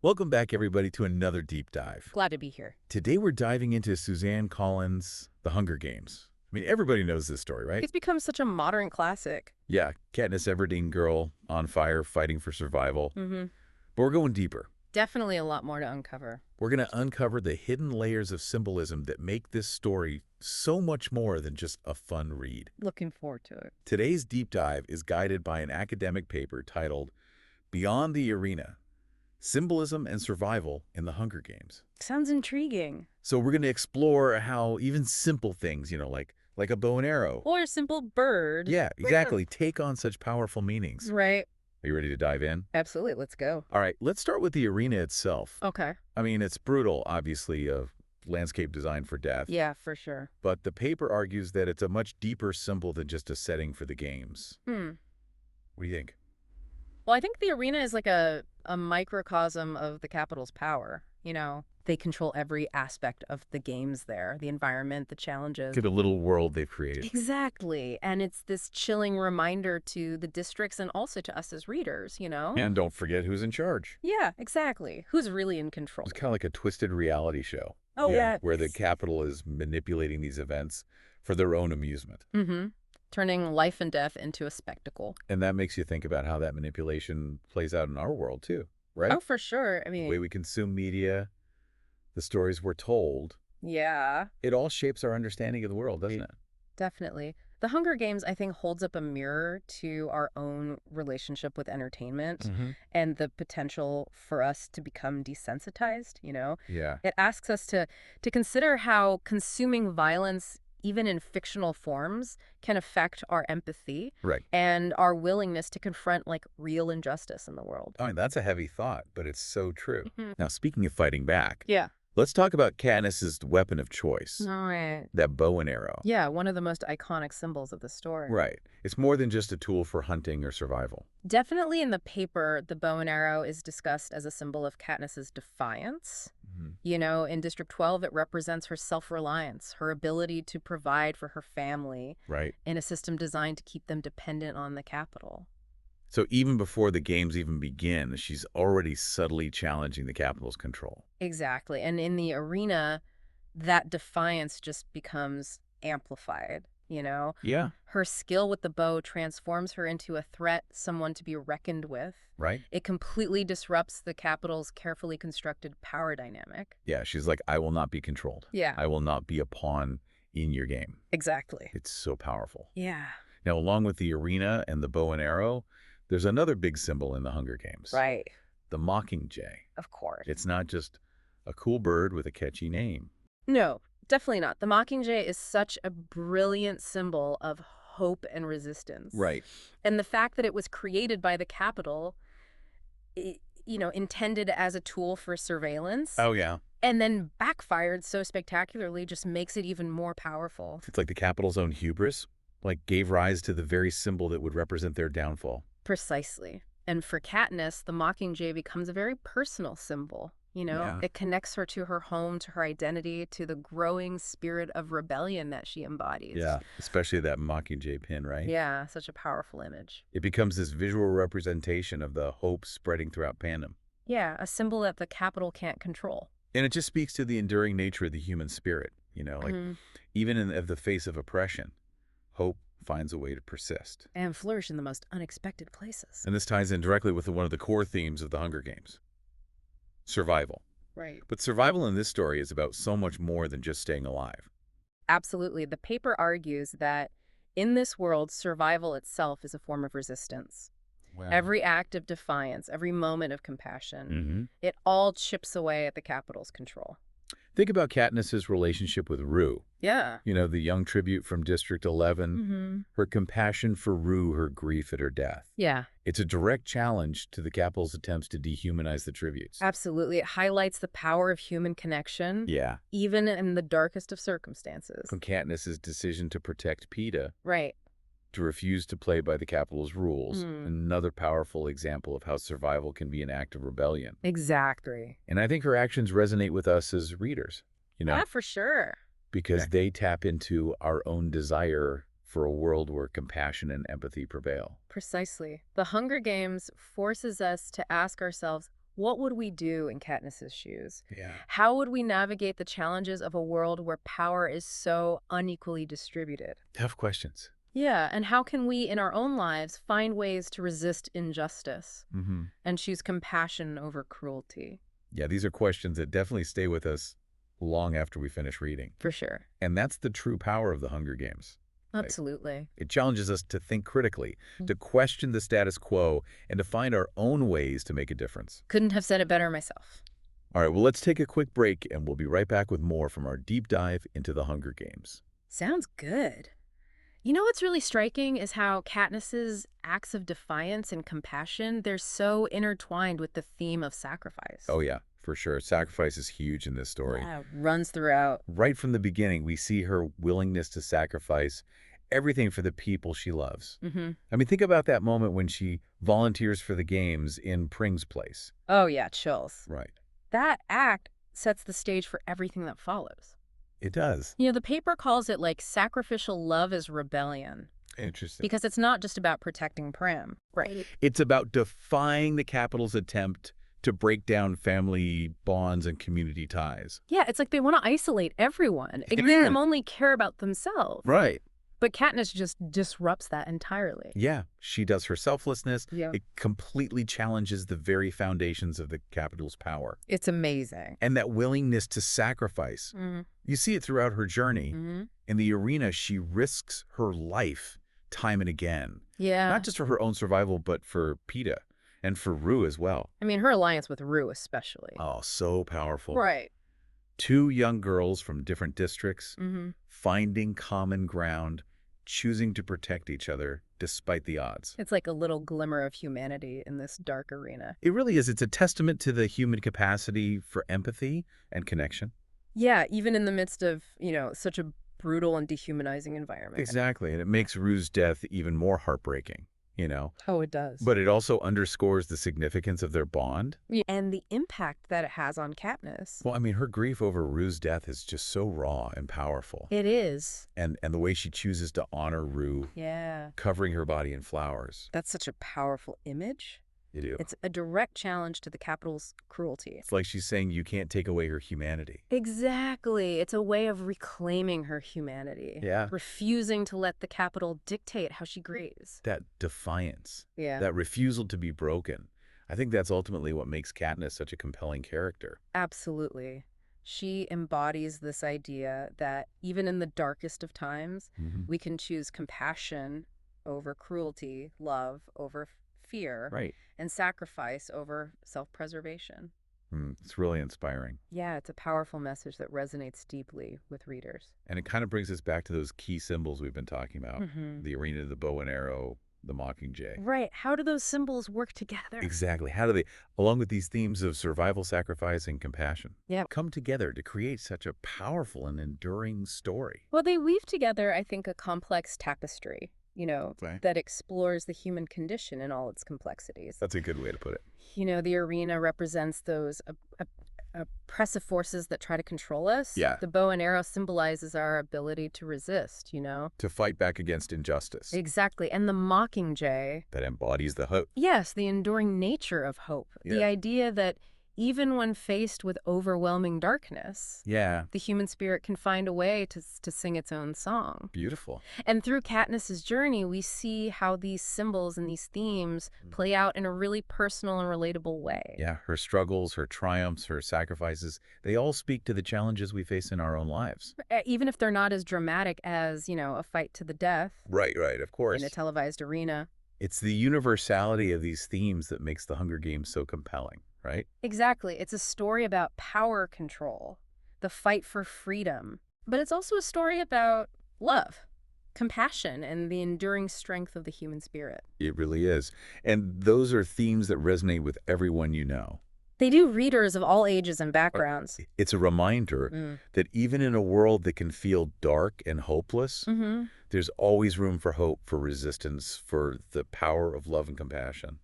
Welcome back, everybody, to another deep dive. Glad to be here. Today, we're diving into Suzanne Collins' The Hunger Games. I mean, everybody knows this story, right? It's become such a modern classic. Yeah, Katniss Everdeen girl on fire, fighting for survival. Mm-hmm. But we're going deeper. Definitely a lot more to uncover. We're going to uncover the hidden layers of symbolism that make this story so much more than just a fun read. Looking forward to it. Today's deep dive is guided by an academic paper titled Beyond the Arena: Symbolism and Survival in the Hunger Games. Sounds intriguing. So we're going to explore how even simple things, like a bow and arrow. Or a simple bird. Yeah, exactly. Take on such powerful meanings. Right. Are you ready to dive in? Absolutely. Let's go. All right, let's start with the arena itself. Okay. I mean, it's brutal, obviously, a landscape designed for death. Yeah, for sure. But the paper argues that it's a much deeper symbol than just a setting for the games. What do you think? Well, I think the arena is like a microcosm of the Capitol's power. They control every aspect of the games there, the environment, the challenges. To the little world they've created. Exactly. And it's this chilling reminder to the districts and also to us as readers, And don't forget who's in charge. Yeah, exactly. Who's really in control? It's kind of like a twisted reality show. Oh, yeah. Where the Capitol is manipulating these events for their own amusement. Mm-hmm. Turning life and death into a spectacle. And that makes you think about how that manipulation plays out in our world, too, right? Oh, for sure. I The way mean, we consume media, the stories we're told, yeah, it all shapes our understanding of the world, doesn't it? definitely. The Hunger Games, I think, holds up a mirror to our own relationship with entertainment and the potential for us to become desensitized. Yeah. It asks us to consider how consuming violence, even in fictional forms, can affect our empathy Right. and our willingness to confront real injustice in the world. I mean, that's a heavy thought, but it's so true. Mhm. Now, speaking of fighting back, Yeah. let's talk about Katniss's weapon of choice, All right. that bow and arrow. Yeah, one of the most iconic symbols of the story. Right. It's more than just a tool for hunting or survival. Definitely in the paper, the bow and arrow is discussed as a symbol of Katniss's defiance. In District 12, it represents her self-reliance, her ability to provide for her family Right. in a system designed to keep them dependent on the Capitol. So even before the games even begin, she's already subtly challenging the Capitol's control. Exactly. And in the arena, that defiance just becomes amplified. Yeah. Her skill with the bow transforms her into a threat, someone to be reckoned with. Right? It completely disrupts the Capitol's carefully constructed power dynamic. Yeah, she's like, I will not be controlled. Yeah. I will not be a pawn in your game. Exactly. It's so powerful. Yeah. Now, along with the arena and the bow and arrow, there's another big symbol in the Hunger Games. Right. The Mockingjay. Of course. It's not just a cool bird with a catchy name. No, definitely not. The Mockingjay is such a brilliant symbol of hope and resistance. Right. And the fact that it was created by the Capitol, intended as a tool for surveillance, Oh, yeah. and then backfired so spectacularly just makes it even more powerful. It's like the Capitol's own hubris, gave rise to the very symbol that would represent their downfall. Precisely. And for Katniss, the Mockingjay becomes a very personal symbol. Yeah. It connects her to her home, to her identity, to the growing spirit of rebellion that she embodies. Yeah, especially that Mockingjay pin, right? Yeah, such a powerful image. It becomes this visual representation of the hope spreading throughout fandom. Yeah, a symbol that the Capitol can't control. And it just speaks to the enduring nature of the human spirit, even in the face of oppression, hope finds a way to persist. And flourish in the most unexpected places. And this ties in directly with one of the core themes of the Hunger Games: survival. Right. But survival in this story is about so much more than just staying alive. Absolutely. The paper argues that in this world, survival itself is a form of resistance. Wow. Every act of defiance, every moment of compassion, it all chips away at the Capitol's control. Think about Katniss's relationship with Rue. Yeah. The young tribute from District 11, her compassion for Rue, her grief at her death. Yeah, It's a direct challenge to the Capitol's attempts to dehumanize the tributes. absolutely. It highlights the power of human connection, Yeah. even in the darkest of circumstances. From Katniss's decision to protect Peeta Right. to refuse to play by the Capitol's rules, another powerful example of how survival can be an act of rebellion. Exactly. And I think her actions resonate with us as readers, Yeah, for sure. because they tap into our own desire for a world where compassion and empathy prevail. Precisely. The Hunger Games forces us to ask ourselves, What would we do in Katniss's shoes? Yeah. How would we navigate the challenges of a world where power is so unequally distributed? Tough questions. Yeah, and how can we in our own lives find ways to resist injustice Mm-hmm. and choose compassion over cruelty? Yeah, these are questions that definitely stay with us long after we finish reading. For sure. And that's the true power of the Hunger Games. Absolutely. It challenges us to think critically, to question the status quo, and to find our own ways to make a difference. Couldn't have said it better myself. All right, well, let's take a quick break, and we'll be right back with more from our deep dive into the Hunger Games. Sounds good. You know what's really striking is how Katniss's acts of defiance and compassion, they're so intertwined with the theme of sacrifice. Oh, yeah, for sure. Sacrifice is huge in this story. Yeah, runs throughout. Right from the beginning, we see her willingness to sacrifice everything for the people she loves. Mm-hmm. I mean, think about that moment when she volunteers for the games in Pring's place. Oh, yeah, chills. Right. That act sets the stage for everything that follows. It does. You know, the paper calls it like sacrificial love is rebellion. Interesting. Because it's not just about protecting Prim. Right. It's about defying the capital's attempt to break down family bonds and community ties. Yeah, it's like they want to isolate everyone, It make is. them only care about themselves. Right. But Katniss just disrupts that entirely. Yeah, she does her selflessness. Yeah. It completely challenges the very foundations of the capital's power. It's amazing. And that willingness to sacrifice. Mm-hmm. You see it throughout her journey. Mm-hmm. In the arena, she risks her life time and again. Yeah. Not just for her own survival, but for Peeta and for Rue as well. I mean, her alliance with Rue especially. Oh, so powerful. Right. Two young girls from different districts, Mm-hmm. finding common ground, choosing to protect each other despite the odds. It's like a little glimmer of humanity in this dark arena. It really is. It's a testament to the human capacity for empathy and connection. Yeah, even in the midst of, such a brutal and dehumanizing environment. Exactly. And it makes Rue's death even more heartbreaking, Oh, it does. But it also underscores the significance of their bond. Yeah. And the impact that it has on Katniss. Well, I mean, her grief over Rue's death is just so raw and powerful. It is. And the way she chooses to honor Rue, Yeah. covering her body in flowers. That's such a powerful image. You do. It's a direct challenge to the capital's cruelty. It's like she's saying you can't take away her humanity. Exactly. It's a way of reclaiming her humanity. Yeah. Refusing to let the capital dictate how she grieves. That defiance, Yeah. that refusal to be broken. I think that's ultimately what makes Katniss such a compelling character. Absolutely. She embodies this idea that even in the darkest of times, we can choose compassion over cruelty, love over fear, Right. and sacrifice over self-preservation. It's really inspiring. Yeah, it's a powerful message that resonates deeply with readers. And it kind of brings us back to those key symbols we've been talking about. The arena, the bow and arrow, the Mockingjay. Right. How do those symbols work together? Exactly. How do they, along with these themes of survival, sacrifice, and compassion, Yeah. come together to create such a powerful and enduring story? Well, they weave together, I think, a complex tapestry, Right. that explores the human condition in all its complexities. That's a good way to put it. The arena represents those oppressive forces that try to control us. Yeah. The bow and arrow symbolizes our ability to resist, To fight back against injustice. Exactly. And the Mockingjay, That embodies the hope. yes, the enduring nature of hope. The Yeah. idea that even when faced with overwhelming darkness, Yeah. the human spirit can find a way to sing its own song. Beautiful. And through Katniss's journey, we see how these symbols and these themes play out in a really personal and relatable way. Yeah. Her struggles, her triumphs, her sacrifices, they all speak to the challenges we face in our own lives. Even if they're not as dramatic as, a fight to the death Right, of course. in a televised arena. It's the universality of these themes that makes the Hunger Games so compelling, right? Exactly. It's a story about power control, the fight for freedom. But it's also a story about love, compassion, and the enduring strength of the human spirit. It really is. And those are themes that resonate with everyone you know. They do, readers of all ages and backgrounds. It's a reminder that even in a world that can feel dark and hopeless, there's always room for hope, for resistance, for the power of love and compassion.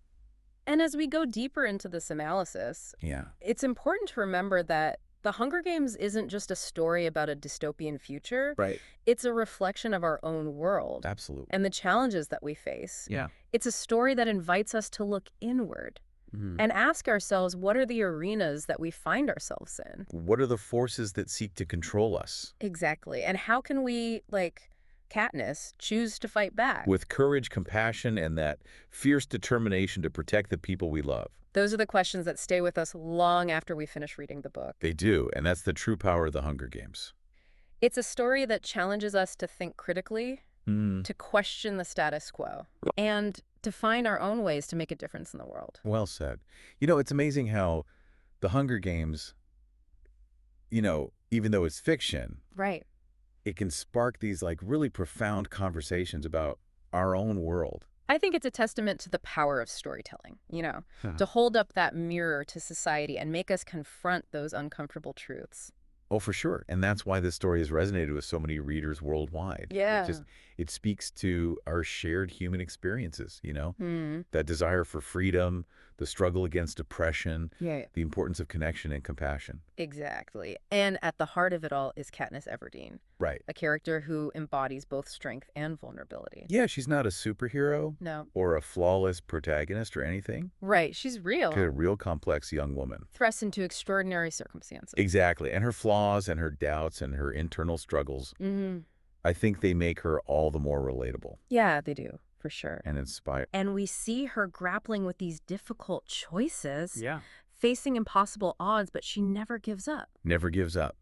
And as we go deeper into this analysis, Yeah. it's important to remember that The Hunger Games isn't just a story about a dystopian future. Right. It's a reflection of our own world Absolutely. and the challenges that we face. Yeah. It's a story that invites us to look inward, Mhm. and ask ourselves, what are the arenas that we find ourselves in? What are the forces that seek to control us? Exactly. And how can we, like Katniss, choose to fight back? With courage, compassion, and that fierce determination to protect the people we love. Those are the questions that stay with us long after we finish reading the book. They do, and that's the true power of the Hunger Games. It's a story that challenges us to think critically, Mm, to question the status quo, and to find our own ways to make a difference in the world. well said. You know, it's amazing how the Hunger Games, even though it's fiction, Right. it can spark these like really profound conversations about our own world. I think it's a testament to the power of storytelling, Huh. to hold up that mirror to society and make us confront those uncomfortable truths. Oh, for sure. And that's why this story has resonated with so many readers worldwide. Yeah. It speaks to our shared human experiences, Hmm. that desire for freedom, the struggle against oppression, Yeah. the importance of connection and compassion. Exactly. And at the heart of it all is Katniss Everdeen, Right. a character who embodies both strength and vulnerability. Yeah, she's not a superhero No. or a flawless protagonist or anything. Right. She's She's real. a real complex young woman. Thrust into extraordinary circumstances. Exactly. And her flaws and her doubts and her internal struggles, Hmm. I think they make her all the more relatable Yeah, they do, for sure. and inspire. And we see her grappling with these difficult choices, Yeah. facing impossible odds, but she never gives up, Never gives up.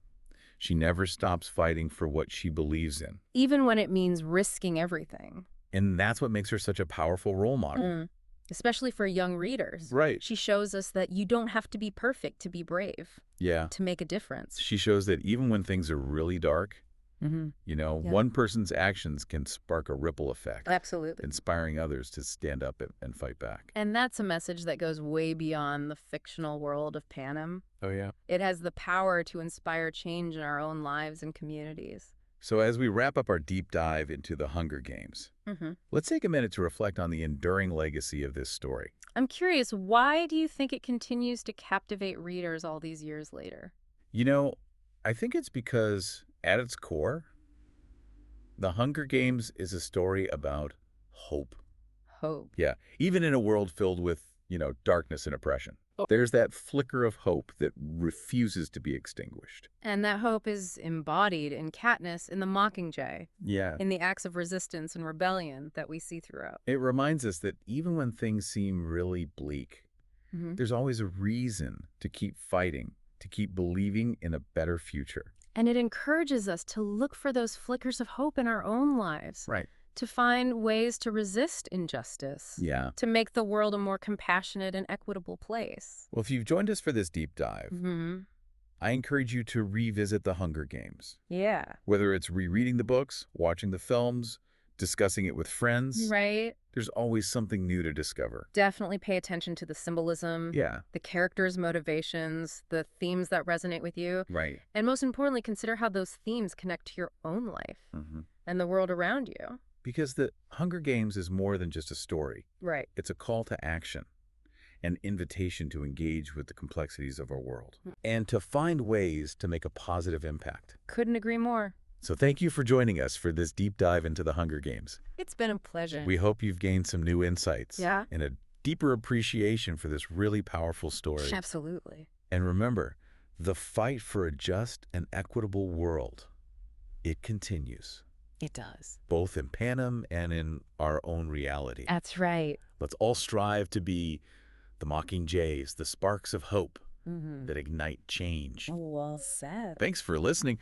She never stops fighting for what she believes in. even when it means risking everything. And that's what makes her such a powerful role model. Mm. Especially for young readers. Right. She shows us that you don't have to be perfect to be brave, Yeah. to make a difference. She shows that even when things are really dark, Mm-hmm. Yeah. one person's actions can spark a ripple effect, Absolutely. inspiring others to stand up and fight back. And that's a message that goes way beyond the fictional world of Panem. Oh, yeah. It has the power to inspire change in our own lives and communities. So as we wrap up our deep dive into the Hunger Games, Mm-hmm. let's take a minute to reflect on the enduring legacy of this story. I'm curious, why do you think it continues to captivate readers all these years later? I think it's because at its core, the Hunger Games is a story about hope. Hope. Yeah, even in a world filled with darkness and oppression. There's that flicker of hope that refuses to be extinguished. And that hope is embodied in Katniss, in the Mockingjay, Yeah. in the acts of resistance and rebellion that we see throughout. It reminds us that even when things seem really bleak, Mm-hmm. there's always a reason to keep fighting, to keep believing in a better future. And it encourages us to look for those flickers of hope in our own lives, Right. to find ways to resist injustice, Yeah. to make the world a more compassionate and equitable place. Well, if you've joined us for this deep dive, Mm-hmm. I encourage you to revisit the Hunger Games. Yeah. Whether it's rereading the books, watching the films, discussing it with friends, Right? there's always something new to discover. Definitely pay attention to the symbolism, Yeah, the characters' motivations, the themes that resonate with you, right. and most importantly, consider how those themes connect to your own life and the world around you. Because the Hunger Games is more than just a story. Right. It's a call to action, an invitation to engage with the complexities of our world, and to find ways to make a positive impact. Couldn't agree more. So thank you for joining us for this deep dive into the Hunger Games. It's been a pleasure. We hope you've gained some new insights Yeah. and a deeper appreciation for this really powerful story. Absolutely. And remember, the fight for a just and equitable world, it continues, It does. both in Panem and in our own reality. That's right. Let's all strive to be the Mockingjays, the sparks of hope Mm-hmm. that ignite change. Well said. Thanks for listening.